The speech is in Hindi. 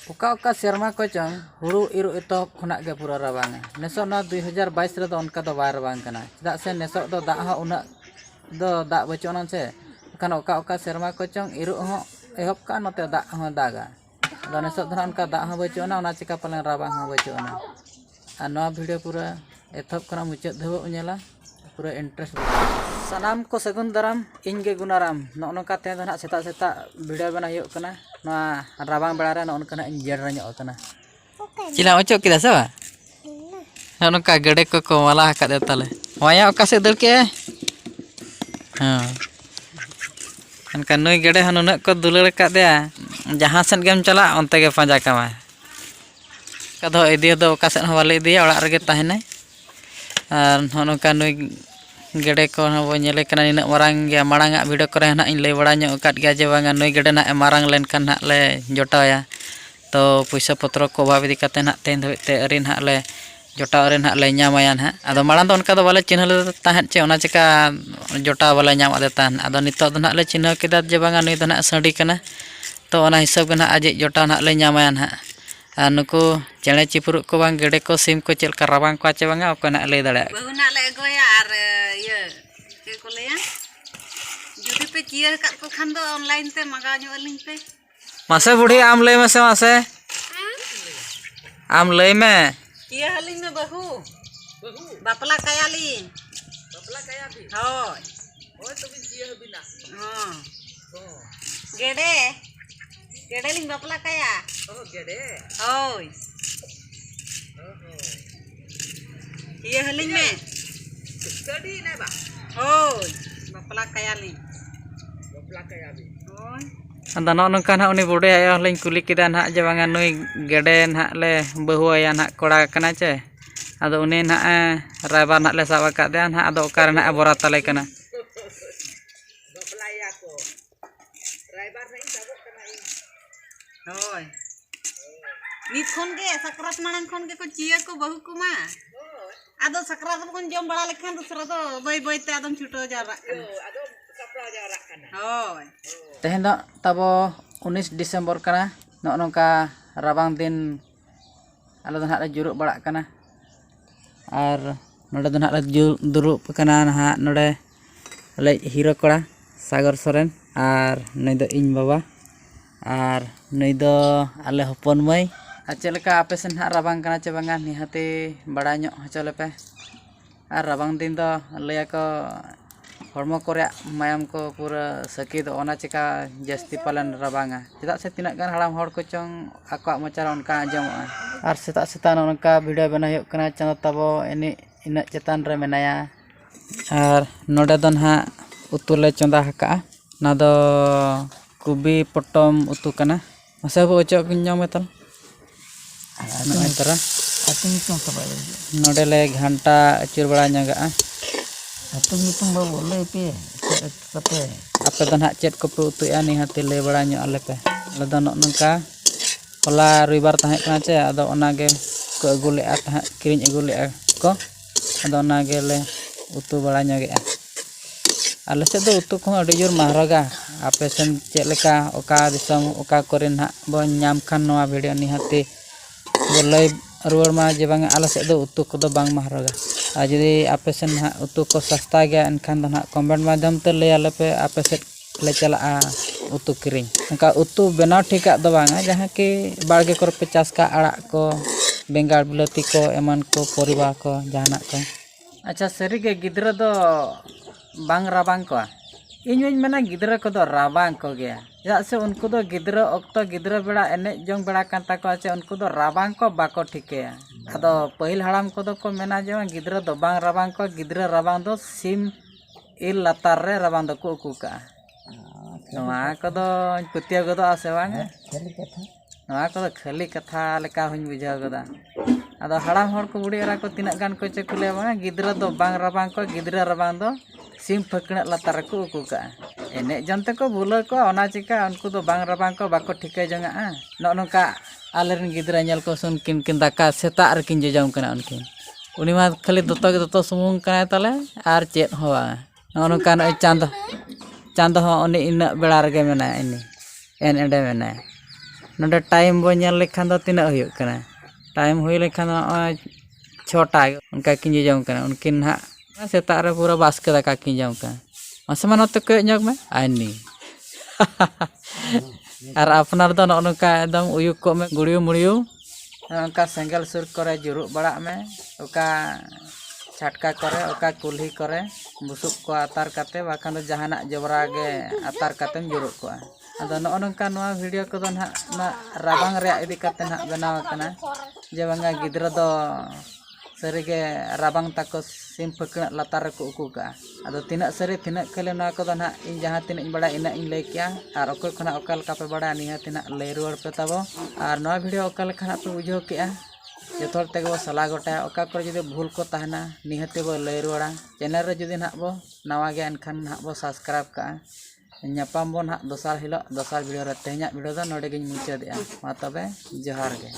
ओका ओका सेरमा को चंग हुड़ू इरु एतहब खुना गे पूरा रबांगे नेसो ना 2022 रे दो उनका दो बाय रबांग कना चदा से नेसो दो दा ह उना दो दा बचोना से खान ओका ओका सेरमा को चंग इरु ह एहब का नते दा ह दागा दो नेसो धना उनका दा ह बचोना उना चिका पले रबांग ह बचोना आ नवा वीडियो पूरा एतहब कना मुचाद धबो उनेला पूरा इंटरेस्ट सनाम को सगुन दाराम इनगे गुनाराम नोनका ते दना सेता सेता वीडियो बना हुयुग कना नवा राबांग बेड़ा रे नोनका इन जेडरा ᱧᱚᱜ कना चिला ओचो किदा सा नोनका गडे को माला हका दे ताले वाया ओका से दर के हां अनका नई गडे हनुन को दुलड़ का दे जहां सन गेम चला ओनते गे पांजा कमा कदो इदी दो ओका से वाले इदी ओड़ा रगे ताहेने और नोनका नई गेडे को बो नेले कना इन मारांग गे मारांगा वीडियो करे ना इन ले बड़ा ᱧᱚᱜ काट गया जे बांगा नई गेडे ना मारांग लेन कन ना ले जोटाया तो पैसा पत्र को अभाव इदी कते ना तेन धबते अरिन हा ले जोटा अरिन हा ले ᱧᱟᱢᱟᱭᱟ ना आदो मारांग दो उनका दो वाले चिन्ह ताहेन चे ओना चिका जोटा वाले ᱧᱟᱢ आदे ताहेन आदो नितो दो ना ले चिन्ह केदा जे बांगा नई दो ना सडी कना तो ओना हिसाब गना आजे जोटा ना ले ᱧᱟᱢᱟᱭᱟ ना आ नुको चेणे चिपुरु को बांग गेडे को सिम को चेल कराबांग को आचे बांगा ओको ना ले दाड़े बहुना ले गोया आर ये के को लेया जुदी पे चियर का को खान दो ऑनलाइन ते मंगा ᱧᱚᱜ अलिंग पे मासे बुढ़ी आम ले में से मासे आम ले में चियर हलिंग में बहु बापला कायाली होय होय तो बिन चियर बिना हां गेडे गेडे लिंग बापला काया ओ गेडे होय ये हलिंग में स्टडी ना बा होय बापला कायाली होय अंदा नोनका ना उनी बुढ़ी आयो लें कुली किदा ना जे बांगा नई गेडे ना ले बहु आया ना कोड़ा कना चे आदो उनी ना रायबार ना ले साबा का दे ना आदो ओकार ना बोरा तले कना बापलाया को रायबार नहीं साबो कना होय नित खन गे सकरात मानन खन गे को चियर को बहु कुमा आदो सकरात कोन जम बड़ा लेखान दूसरा तो बई बई ते आदम छुटो जारा आदो कपड़ा जारा कना होय तेहेन दो तबो 19 दिसंबर कना नोनका राबांग दिन आलो दना ले जुरुक बड़ा कना और नोडे दना ले दुरुप कना ना नोडे ले हीरो कोड़ा सागर सोरेन और नई दो इन बाबा और नई दो आले हपन मई चलका आपे सेन हा राबांग कना चे बांगा निहाते बड़ा ᱧᱚᱜ हचले पे और राबांग दिन दो लया को हरमो करे मायाम को पूरा सकी दो ओना चिका जस्ती पालन राबांगा चदा से तिना गान हड़ाम हड़ को चंग आको मचारा उनका आंजमोआ और सेता सेता उनका वीडियो बना हुयुग कना चंद तबो एनी इन चेतान रे मेनाया और नोडे दो ना उतु ले चंदा हका ना दो कुबी पटम उतु कना मसे बो ओचो किन्याम तल नय तरा Atung itong sabay. नोडे ले घंटा अचुर बड़ा ᱧᱚᱜᱟ Atung itong boleh pe. Tapi आपे दो ना चेट को पे उतुया निहाते ले बड़ा ᱧᱚᱜ आले पे आले दो नोनका होला रविवार ताहे कना चे आदो ओना गे को अगुले आ ताहे किरिन अगुले को आदो ओना गे ले उतु बड़ा ᱧᱚᱜेआ आले से दो उतु को अडी जोर महरगा आपे सेन चे लेका ओका दिसम ओका करे ना बो ᱧᱟᱢ खान नवा वीडियो निहाते बोले रुवर मा जे बांग आले से दो उतु को दो बांग महरगा आ जदी आपे सेन ना उतु को सस्ता गया एनखान दो ना कमेंट माध्यम ते ले आले पे आपे से ले चला उतु किरिन उनका उतु बनाव ठिका दो बांगा जहां कि बाड़गे कर पे चास का आड़ा को बेंगार बिलाती को एमान को परिवार को जहाना को अच्छा सरी के गिदरा दो बांग राबांग को इन मेना गिदरा को दो राबांग को गया चदा से उनको दो गिदरा अक्तो गिदरा बेड़ा एने जंग बेड़ा कान ताको आचे उनको दो राबांग को बाको ठिकेया आदो पहिल हड़ाम को दो को मेना जे गिदरा दो बांग राबांग को गिदरा राबांग दो सिम इल लातार रे राबांग दो को उकुका नवा को दो पुतिया को दो आसे बांग kali kata. नवा को दो खाली कथा लेका हुन बुझा गदा आदो हड़ाम हड़ को बुढ़ी एरा को तिना गान को चकुले बांग गिदरा दो बांग राबांग को गिदरा राबांग दो सिम फकण लातार को उकुका एने जनते को बुला को ओना चिका उनको दो बांग राबांग को बाको ठिके जंगा नोनका आलेरन गिदरा नेल को सुन किन किन दाका सेता रकिन जजम कना उनकिन उनी मा खाली दतो सुमुंग कना ताले आर चेत होवा नोनका न चांद हो उनी इन बेड़ा रगे मेना इनी एन एंडे मेना नोडे टाइम बो नेल लेखान दो तिना हुयुग कना टाइम हुई लेखान नॉय 6टा उनका किन जम कना उनकिन हा सेता रे पूरा बास्के दाका किन जम कना मासे मानते को ñok में आनी और अपनार दो नोनका एकदम उयुग को में गुड़ियो मुड़ियो उनका सेंगल सुर करे जुरुक बड़ा में ओका छटका करे ओका कुल्ही करे बुसुक को आतार काते बाखान दो जहाना जबरा गे आतार काते जुरुक को अदो नोनका नोआ वीडियो को दो ना राबांग रे इदी काते ना बनाव कना जे बांगा गिद्रा दो सरीगे राबांग ताको सिम फकना लातार को उकुका अदो तिना सरी तिना खले ना को दो ना इन जहां तिना इन बड़ा इना इन लay किया और ओको खना ओकल का पे बड़ा निहा तिना लay रुवाड़ पे ताबो और नोआ वीडियो ओकल खना पे बुझो किया जतोर तेगे बो सला गोटा ओका कर जदि भूल को तहना निहते बो लay रुवाड़ा चैनल रे जदि ना बो नवा गे एनखान ना बो सब्सक्राइब का ñapam bon ha dosar hilo dosar video re tehnya video da node ge mucha dia ma tobe johar ge।